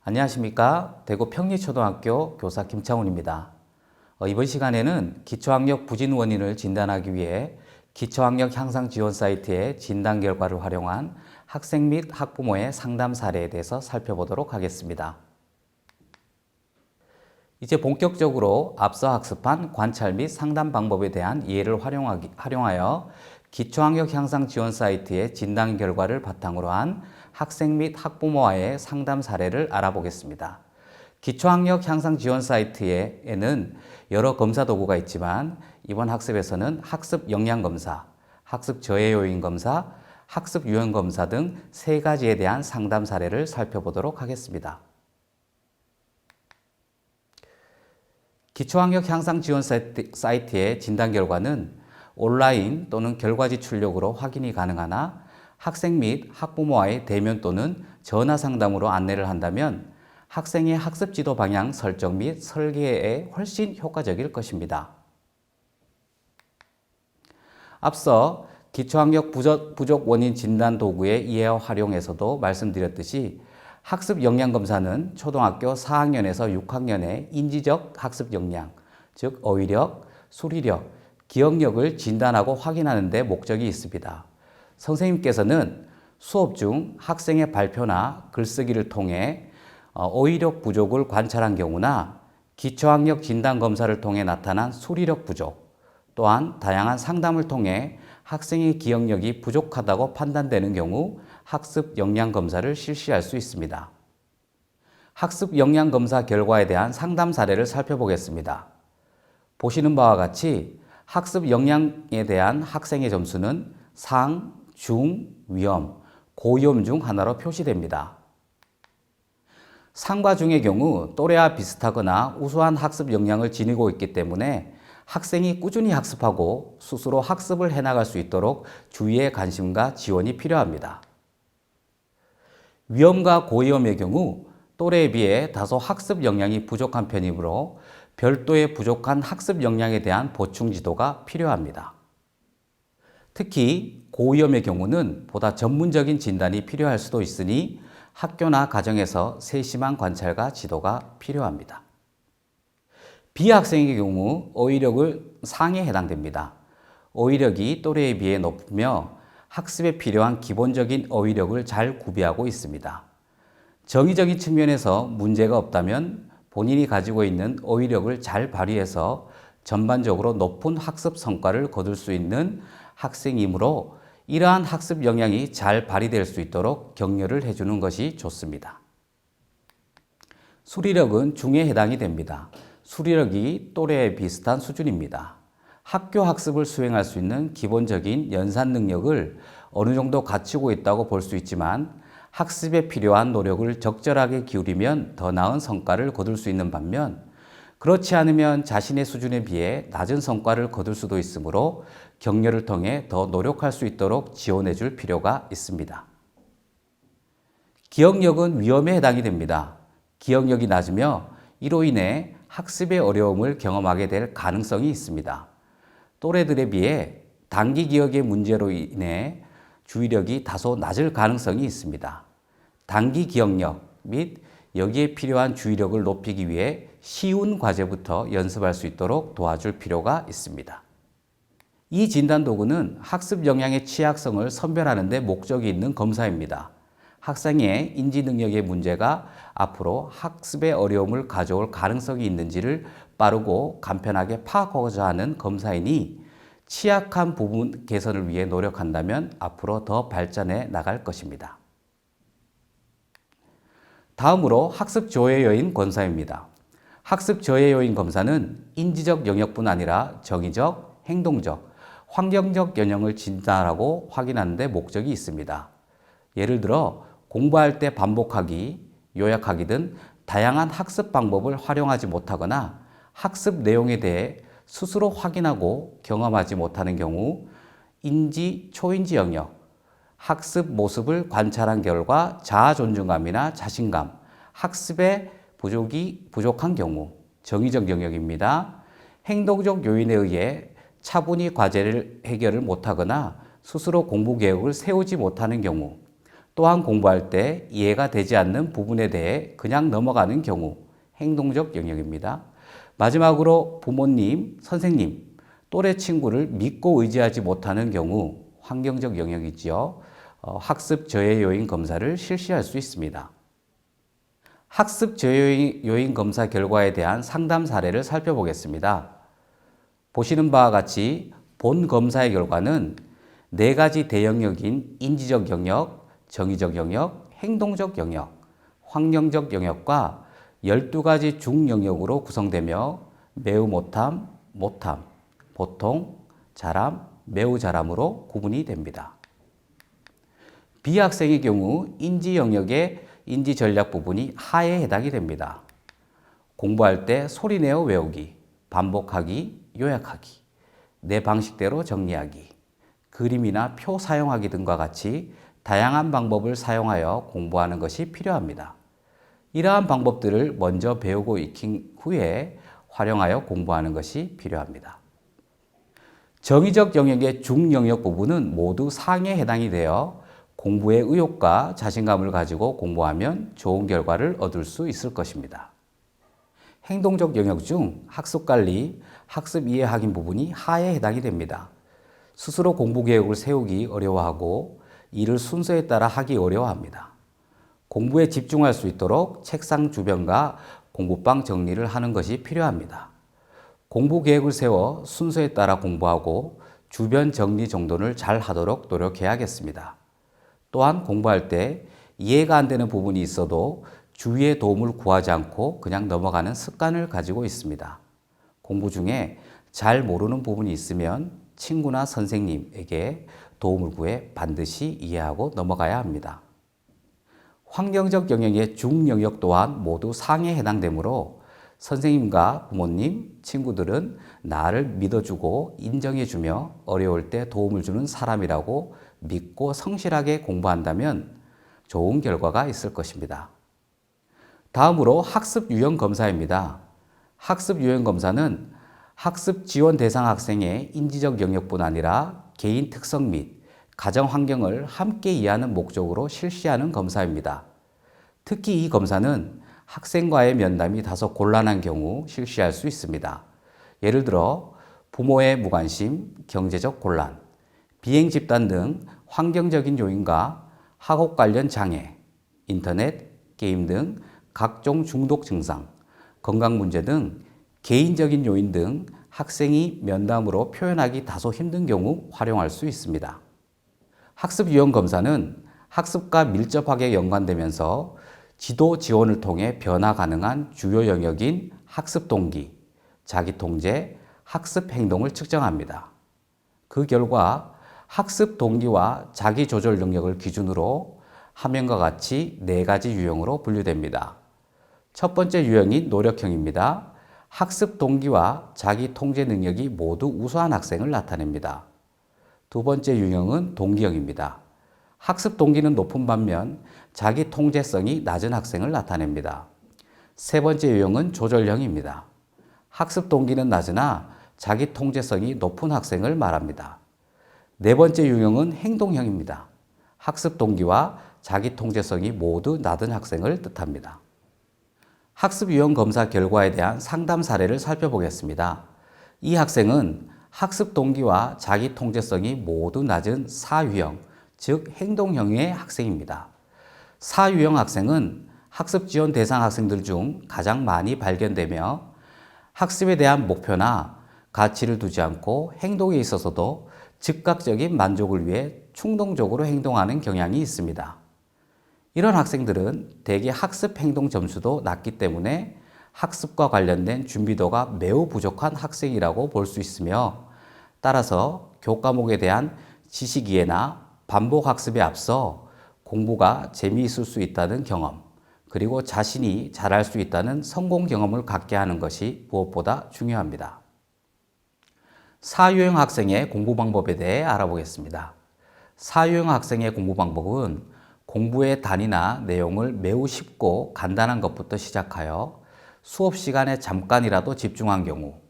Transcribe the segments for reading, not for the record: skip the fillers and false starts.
안녕하십니까. 대구 평리초등학교 교사 김창훈입니다. 이번 시간에는 기초학력 부진 원인을 진단하기 위해 기초학력 향상 지원 사이트의 진단 결과를 활용한 학생 및 학부모의 상담 사례에 대해서 살펴보도록 하겠습니다. 이제 본격적으로 앞서 학습한 관찰 및 상담 방법에 대한 이해를 활용하여 기초학력 향상 지원 사이트의 진단 결과를 바탕으로 한 학생 및 학부모와의 상담 사례를 알아보겠습니다. 기초학력 향상 지원 사이트에는 여러 검사 도구가 있지만 이번 학습에서는 학습 역량 검사, 학습 저해 요인 검사, 학습 유형 검사 등 세 가지에 대한 상담 사례를 살펴보도록 하겠습니다. 기초학력 향상 지원 사이트의 진단 결과는 온라인 또는 결과지 출력으로 확인이 가능하나 학생 및 학부모와의 대면 또는 전화 상담으로 안내를 한다면 학생의 학습 지도 방향 설정 및 설계에 훨씬 효과적일 것입니다. 앞서 기초학력 부족 원인 진단 도구의 이해와 활용에서도 말씀드렸듯이 학습 역량 검사는 초등학교 4학년에서 6학년의 인지적 학습 역량, 즉 어휘력, 수리력, 기억력을 진단하고 확인하는 데 목적이 있습니다. 선생님께서는 수업 중 학생의 발표나 글쓰기를 통해 어휘력 부족을 관찰한 경우나 기초학력 진단 검사를 통해 나타난 수리력 부족, 또한 다양한 상담을 통해 학생의 기억력이 부족하다고 판단되는 경우 학습 역량 검사를 실시할 수 있습니다. 학습 역량 검사 결과에 대한 상담 사례를 살펴보겠습니다. 보시는 바와 같이 학습 역량에 대한 학생의 점수는 상, 중, 위험, 고위험 중 하나로 표시됩니다. 상과 중의 경우 또래와 비슷하거나 우수한 학습 역량을 지니고 있기 때문에 학생이 꾸준히 학습하고 스스로 학습을 해나갈 수 있도록 주위의 관심과 지원이 필요합니다. 위험과 고위험의 경우 또래에 비해 다소 학습 역량이 부족한 편이므로 별도의 부족한 학습 역량에 대한 보충 지도가 필요합니다. 특히 고위험의 경우는 보다 전문적인 진단이 필요할 수도 있으니 학교나 가정에서 세심한 관찰과 지도가 필요합니다. B학생의 경우 어휘력을 상에 해당됩니다. 어휘력이 또래에 비해 높으며 학습에 필요한 기본적인 어휘력을 잘 구비하고 있습니다. 정의적인 측면에서 문제가 없다면 본인이 가지고 있는 어휘력을 잘 발휘해서 전반적으로 높은 학습 성과를 거둘 수 있는 학생이므로 이러한 학습 역량이 잘 발휘될 수 있도록 격려를 해주는 것이 좋습니다. 수리력은 중에 해당이 됩니다. 수리력이 또래에 비슷한 수준입니다. 학교 학습을 수행할 수 있는 기본적인 연산 능력을 어느 정도 갖추고 있다고 볼 수 있지만 학습에 필요한 노력을 적절하게 기울이면 더 나은 성과를 거둘 수 있는 반면 그렇지 않으면 자신의 수준에 비해 낮은 성과를 거둘 수도 있으므로 격려를 통해 더 노력할 수 있도록 지원해 줄 필요가 있습니다. 기억력은 위험에 해당이 됩니다. 기억력이 낮으며 이로 인해 학습의 어려움을 경험하게 될 가능성이 있습니다. 또래들에 비해 단기 기억의 문제로 인해 주의력이 다소 낮을 가능성이 있습니다. 단기 기억력 및 여기에 필요한 주의력을 높이기 위해 쉬운 과제부터 연습할 수 있도록 도와줄 필요가 있습니다. 이 진단 도구는 학습 역량의 취약성을 선별하는 데 목적이 있는 검사입니다. 학생의 인지 능력의 문제가 앞으로 학습의 어려움을 가져올 가능성이 있는지를 빠르고 간편하게 파악하고자 하는 검사이니 취약한 부분 개선을 위해 노력한다면 앞으로 더 발전해 나갈 것입니다. 다음으로 학습 저해 요인 검사입니다. 학습 저해 요인 검사는 인지적 영역뿐 아니라 정의적, 행동적, 환경적 영역을 진단하고 확인하는 데 목적이 있습니다. 예를 들어 공부할 때 반복하기, 요약하기 등 다양한 학습 방법을 활용하지 못하거나 학습 내용에 대해 스스로 확인하고 경험하지 못하는 경우 인지, 초인지 영역, 학습 모습을 관찰한 결과 자아 존중감이나 자신감, 학습의 부족한 경우 정의적 영역입니다. 행동적 요인에 의해 차분히 과제를 해결을 못하거나 스스로 공부 계획을 세우지 못하는 경우 또한 공부할 때 이해가 되지 않는 부분에 대해 그냥 넘어가는 경우, 행동적 영역입니다. 마지막으로 부모님, 선생님, 또래 친구를 믿고 의지하지 못하는 경우, 환경적 영역이지요. 학습 저해 요인 검사를 실시할 수 있습니다. 학습 저해 요인 검사 결과에 대한 상담 사례를 살펴보겠습니다. 보시는 바와 같이 본 검사의 결과는 4가지 대영역인 인지적 영역, 정의적 영역, 행동적 영역, 환경적 영역과 12가지 중영역으로 구성되며 매우 못함, 못함, 보통, 잘함, 매우 잘함으로 구분이 됩니다. B학생의 경우 인지 영역의 인지 전략 부분이 하에 해당이 됩니다. 공부할 때 소리내어 외우기, 반복하기, 요약하기, 내 방식대로 정리하기, 그림이나 표 사용하기 등과 같이 다양한 방법을 사용하여 공부하는 것이 필요합니다. 이러한 방법들을 먼저 배우고 익힌 후에 활용하여 공부하는 것이 필요합니다. 정의적 영역의 중영역 부분은 모두 상에 해당이 되어 공부의 의욕과 자신감을 가지고 공부하면 좋은 결과를 얻을 수 있을 것입니다. 행동적 영역 중 학습관리, 학습 이해 확인 부분이 하에 해당이 됩니다. 스스로 공부 계획을 세우기 어려워하고 일을 순서에 따라 하기 어려워합니다. 공부에 집중할 수 있도록 책상 주변과 공부방 정리를 하는 것이 필요합니다. 공부 계획을 세워 순서에 따라 공부하고 주변 정리 정돈을 잘 하도록 노력해야겠습니다. 또한 공부할 때 이해가 안 되는 부분이 있어도 주위의 도움을 구하지 않고 그냥 넘어가는 습관을 가지고 있습니다. 공부 중에 잘 모르는 부분이 있으면 친구나 선생님에게 도움을 구해 반드시 이해하고 넘어가야 합니다. 환경적 영역의 중영역 또한 모두 상에 해당되므로 선생님과 부모님, 친구들은 나를 믿어주고 인정해주며 어려울 때 도움을 주는 사람이라고 믿고 성실하게 공부한다면 좋은 결과가 있을 것입니다. 다음으로 학습 유형 검사입니다. 학습 유형 검사는 학습 지원 대상 학생의 인지적 영역뿐 아니라 개인 특성 및 가정 환경을 함께 이해하는 목적으로 실시하는 검사입니다. 특히 이 검사는 학생과의 면담이 다소 곤란한 경우 실시할 수 있습니다. 예를 들어 부모의 무관심, 경제적 곤란, 비행 집단 등 환경적인 요인과 학업 관련 장애, 인터넷, 게임 등 각종 중독 증상, 건강 문제 등 개인적인 요인 등 학생이 면담으로 표현하기 다소 힘든 경우 활용할 수 있습니다. 학습 유형 검사는 학습과 밀접하게 연관되면서 지도 지원을 통해 변화 가능한 주요 영역인 학습 동기, 자기 통제, 학습 행동을 측정합니다. 그 결과 학습 동기와 자기 조절 능력을 기준으로 화면과 같이 4가지 유형으로 분류됩니다. 첫 번째 유형인 노력형입니다. 학습 동기와 자기 통제 능력이 모두 우수한 학생을 나타냅니다. 두 번째 유형은 동기형입니다. 학습 동기는 높은 반면 자기 통제성이 낮은 학생을 나타냅니다. 세 번째 유형은 조절형입니다. 학습 동기는 낮으나 자기 통제성이 높은 학생을 말합니다. 네 번째 유형은 행동형입니다. 학습 동기와 자기 통제성이 모두 낮은 학생을 뜻합니다. 학습 유형 검사 결과에 대한 상담 사례를 살펴보겠습니다. 이 학생은 학습 동기와 자기 통제성이 모두 낮은 4유형, 즉 행동형의 학생입니다. 4유형 학생은 학습 지원 대상 학생들 중 가장 많이 발견되며 학습에 대한 목표나 가치를 두지 않고 행동에 있어서도 즉각적인 만족을 위해 충동적으로 행동하는 경향이 있습니다. 이런 학생들은 대개 학습 행동 점수도 낮기 때문에 학습과 관련된 준비도가 매우 부족한 학생이라고 볼 수 있으며 따라서 교과목에 대한 지식 이해나 반복 학습에 앞서 공부가 재미있을 수 있다는 경험, 그리고 자신이 잘할 수 있다는 성공 경험을 갖게 하는 것이 무엇보다 중요합니다. 4유형 학생의 공부 방법에 대해 알아보겠습니다. 4유형 학생의 공부 방법은 공부의 단위나 내용을 매우 쉽고 간단한 것부터 시작하여 수업 시간에 잠깐이라도 집중한 경우,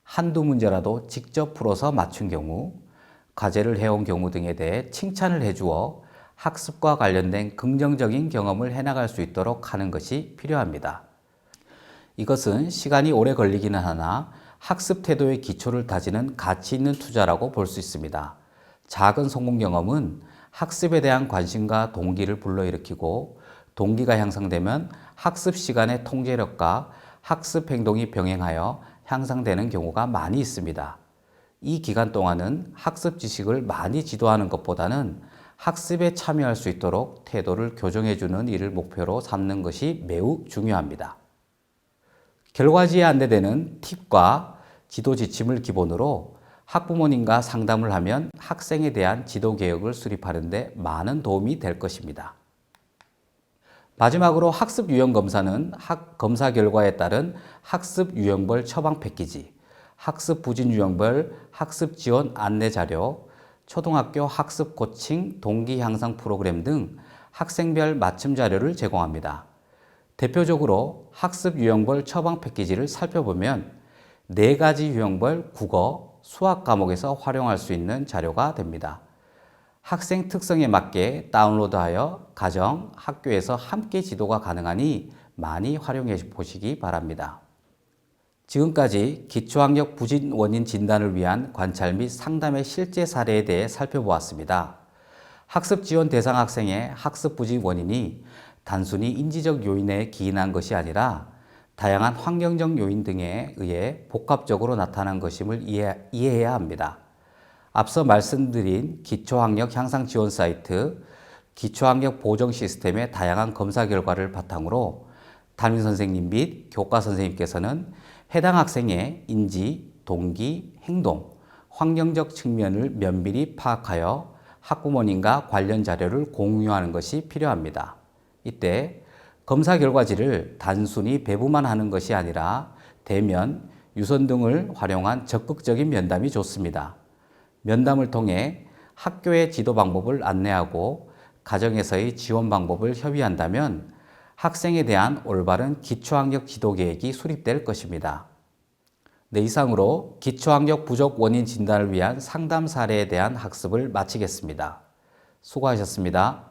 한두 문제라도 직접 풀어서 맞춘 경우, 과제를 해온 경우 등에 대해 칭찬을 해주어 학습과 관련된 긍정적인 경험을 해나갈 수 있도록 하는 것이 필요합니다. 이것은 시간이 오래 걸리기는 하나 학습 태도의 기초를 다지는 가치 있는 투자라고 볼 수 있습니다. 작은 성공 경험은 학습에 대한 관심과 동기를 불러일으키고 동기가 향상되면 학습 시간의 통제력과 학습 행동이 병행하여 향상되는 경우가 많이 있습니다. 이 기간 동안은 학습 지식을 많이 지도하는 것보다는 학습에 참여할 수 있도록 태도를 교정해주는 일을 목표로 삼는 것이 매우 중요합니다. 결과지에 안내되는 팁과 지도 지침을 기본으로 학부모님과 상담을 하면 학생에 대한 지도 계획을 수립하는 데 많은 도움이 될 것입니다. 마지막으로 학습 유형 검사는 검사 결과에 따른 학습 유형별 처방 패키지, 학습 부진 유형별 학습 지원 안내 자료, 초등학교 학습 코칭 동기 향상 프로그램 등 학생별 맞춤 자료를 제공합니다. 대표적으로 학습 유형별 처방 패키지를 살펴보면 4가지 유형별 국어, 수학 과목에서 활용할 수 있는 자료가 됩니다. 학생 특성에 맞게 다운로드하여 가정, 학교에서 함께 지도가 가능하니 많이 활용해 보시기 바랍니다. 지금까지 기초학력 부진 원인 진단을 위한 관찰 및 상담의 실제 사례에 대해 살펴보았습니다. 학습 지원 대상 학생의 학습 부진 원인이 단순히 인지적 요인에 기인한 것이 아니라 다양한 환경적 요인 등에 의해 복합적으로 나타난 것임을 이해해야 합니다. 앞서 말씀드린 기초학력 향상 지원 사이트, 기초학력 보정 시스템의 다양한 검사 결과를 바탕으로 담임 선생님 및 교과 선생님께서는 해당 학생의 인지, 동기, 행동, 환경적 측면을 면밀히 파악하여 학부모님과 관련 자료를 공유하는 것이 필요합니다. 이때 검사 결과지를 단순히 배부만 하는 것이 아니라 대면, 유선 등을 활용한 적극적인 면담이 좋습니다. 면담을 통해 학교의 지도 방법을 안내하고 가정에서의 지원 방법을 협의한다면 학생에 대한 올바른 기초학력 지도 계획이 수립될 것입니다. 네, 이상으로 기초학력 부족 원인 진단을 위한 상담 사례에 대한 학습을 마치겠습니다. 수고하셨습니다.